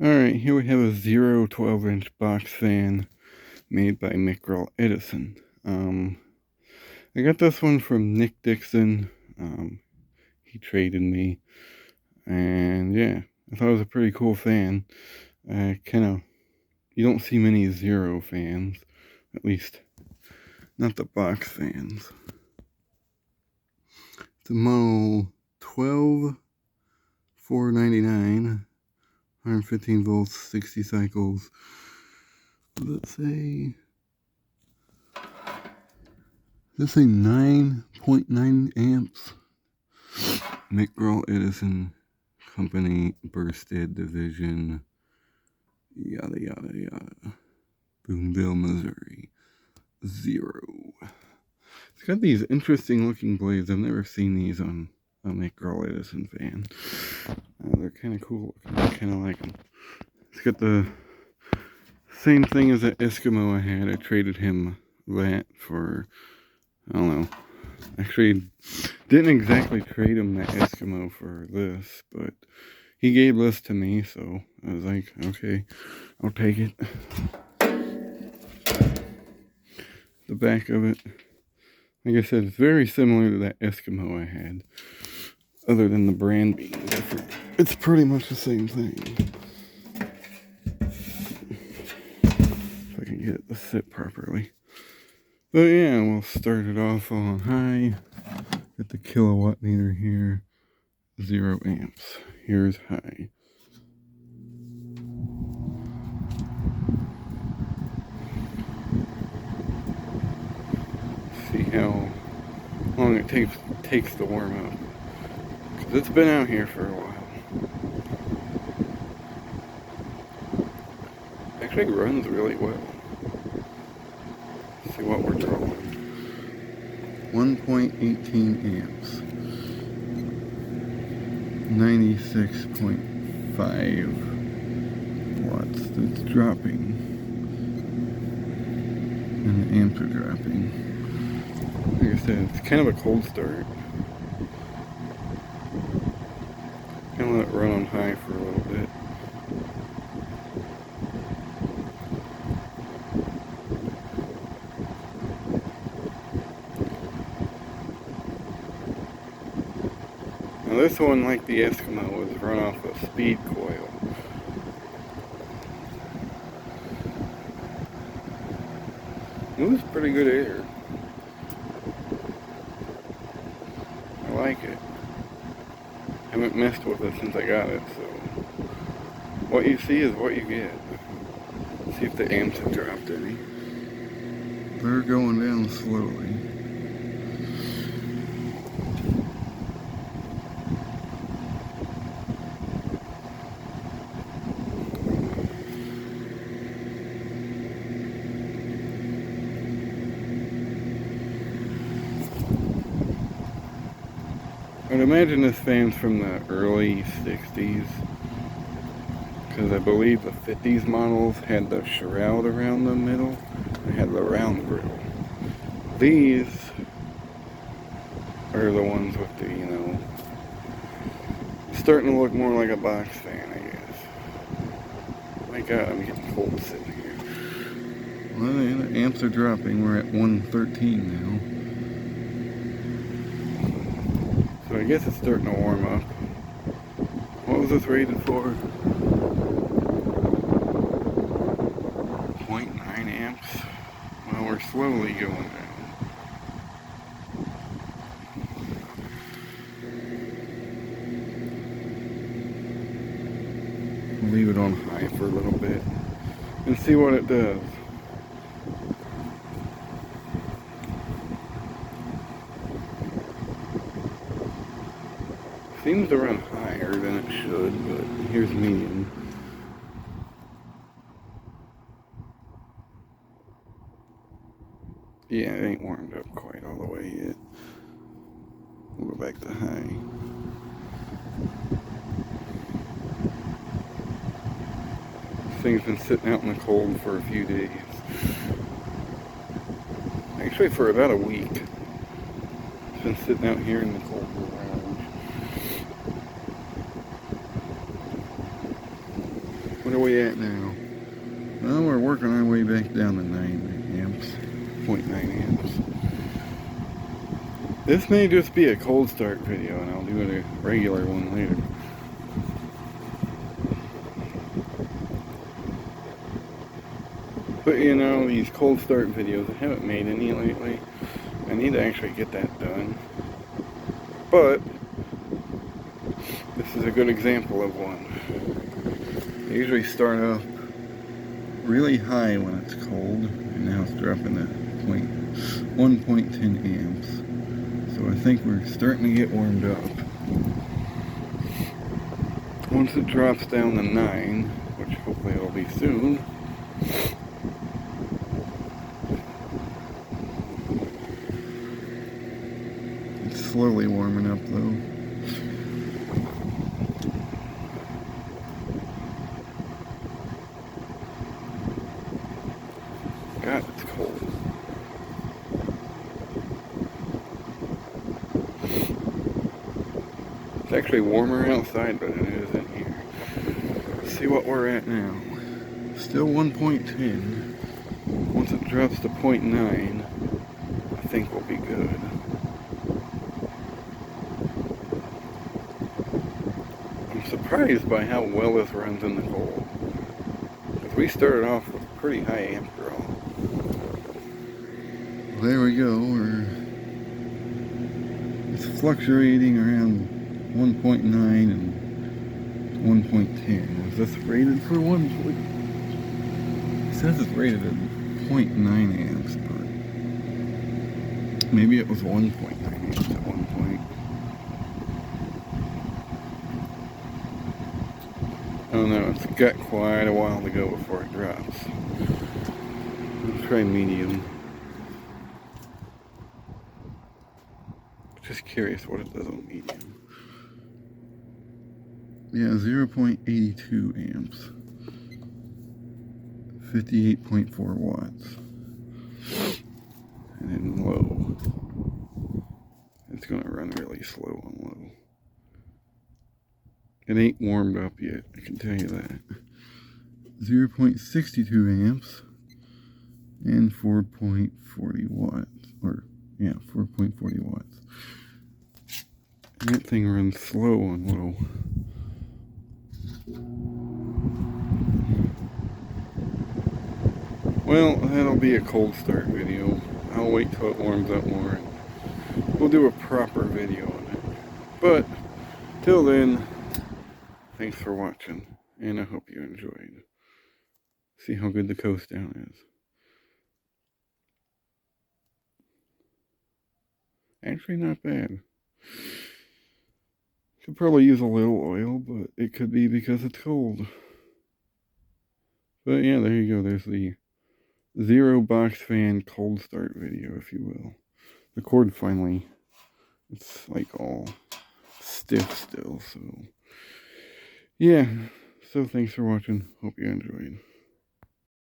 Alright, here we have a 12-inch box fan made by Edison. I got this one from Nick Dixon. He traded me, and yeah, I thought it was a pretty cool fan. You don't see many Zero fans, at least not the box fans. It's a model 12499, 115 volts, 60 cycles. Let's say 9.9 amps. Edison Company, Bursted Division, yada yada yada. Boonville, Missouri. Zero. It's got these interesting looking blades. I've never seen these on a Edison fan. They're kind of cool looking. I kind of like them. It's got the same thing as that Eskimo I had. I traded him that for, I don't know. Actually, didn't exactly trade him that Eskimo for this, but he gave this to me, so I was like, okay, I'll take it. The back of it, like I said, it's very similar to that Eskimo I had, other than the brand being different. It's pretty much the same thing. If I can get it to sit properly. But yeah, we'll start it off on high. Got the kilowatt meter here. 0 amps. Here's high. See how long it takes to warm up. Because it's been out here for a while. Actually runs really well. Let's see what we're drawing. 1.18 amps. 96.5 watts. That's dropping. And the amps are dropping. Like I said, it's kind of a cold start. Kind of let it run on high for a little bit. Now this one, like the Eskimo, was run off a speed coil. It was pretty good air. I like it. Haven't messed with it since I got it, so what you see is what you get. Let's see if the amps have dropped any. They're going down slowly. I'd imagine this fan's from the early 60s, because I believe the 50s models had the shroud around the middle and had the round grill. These are the ones with the, starting to look more like a box fan, I guess. My God, I'm getting cold sitting here. Well, the amps are dropping. We're at 113 now. So I guess it's starting to warm up. What was this rated for? 0.9 amps. Well, we're slowly going down. Leave it on high for a little bit and see what it does. Seems to run higher than it should, but here's medium. Yeah, it ain't warmed up quite all the way yet. We'll go back to high. This thing's been sitting out in the cold for a few days. Actually, for about a week. It's been sitting out here in the cold garage. Where are we at now? Well, we're working our way back down to 9 amps, 0.9 amps. This may just be a cold start video, and I'll do a regular one later. But you know, these cold start videos, I haven't made any lately. I need to actually get that done. But this is a good example of one. I usually start off really high when it's cold, and now it's dropping to 1.10 amps. So I think we're starting to get warmed up. Once it drops down to 9, which hopefully it'll be soon, it's slowly warming up though. God, it's cold. It's actually warmer outside than it is in here. Let's see what we're at now. Still 1.10. Once it drops to 0.9, I think we'll be good. I'm surprised by how well this runs in the cold. Because we started off with a pretty high amp draw. There we go. It's fluctuating around 1.9 and 1.10. Is this rated for 1? It says it's rated at 0.9 amps, but maybe it was 1.9 amps at one point. I don't know, it's got quite a while to go before it drops. Let's try medium. Just curious what it does on medium. Yeah, 0.82 amps. 58.4 watts. And then low. It's gonna run really slow on low. It ain't warmed up yet, I can tell you that. 0.62 amps and 4.40 watts. Or, yeah, 4.40 watts. And that thing runs slow on low. Well, that'll be a cold start video. I'll wait till it warms up more and we'll do a proper video on it. But, till then, thanks for watching, and I hope you enjoyed. See how good the coast down is. Actually, not bad. Could probably use a little oil, but it could be because it's cold. But yeah, there you go. There's the zero box fan cold start video, if you will. The cord finally, it's like all stiff still, so yeah. So thanks for watching. Hope you enjoyed.